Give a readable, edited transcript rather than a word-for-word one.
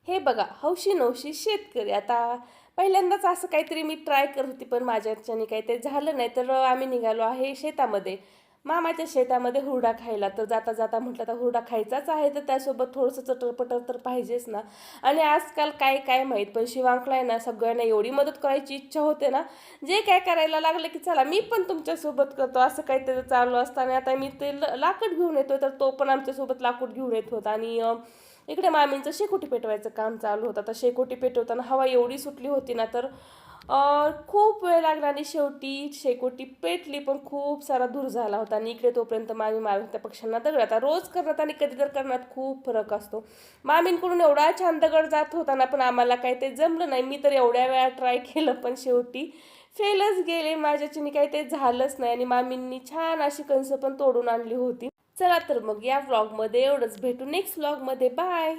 हे बघा, हौशी नवशी शेतकरी. आता पहिल्यांदाच असं काहीतरी मी ट्राय करत होती, पण माझ्याच्याने काही ते झालं नाही. तर आम्ही निघालो आहे शेतामध्ये, मामाच्या शेतामध्ये हुरडा खायला. तर जाता जाता म्हटलं आता हुरडा खायचाच आहे, तर त्यासोबत थोडंसं चटर-पटर तर पाहिजेच ना. आणि आजकाल काय काय माहीत, पण शिवांकला आहे ना सगळ्यांना एवढी मदत करायची इच्छा होते ना, जे काय करायला लागलं की चला मी पण तुमच्यासोबत करतो, असं काहीतरी चालू असताना आता मी ते लाकूड घेऊन येतोय, तर तो पण आमच्यासोबत लाकूड घेऊन येत होता. आणि इकडे मामींचं शेकोटी पेटवायचं काम चालू होतं. तर शेकोटी पेटवताना हवा एवढी सुटली होती ना, तर खूप वेळ लागला आणि शेवटी शेकोटी पेटली, पण खूप सारा धूर झाला होता. आणि इकडे तोपर्यंत मामी मारत त्या पक्ष्यांना दगड. आता रोज करण्यात आणि कधी तर करण्यात खूप फरक असतो. मामींकडून एवढा छान दगड जात होता ना, पण आम्हाला काही ते जमलं नाही. मी तर एवढ्या वेळा ट्राय केलं, पण शेवटी फेलच गेले. माझ्याच्याने काही ते झालंच नाही. आणि मामींनी छान अशी कणसं पण तोडून आणली होती. चला तर मग या व्लॉगमध्ये एवढंच. भेटू नेक्स्ट व्लॉगमध्ये. बाय.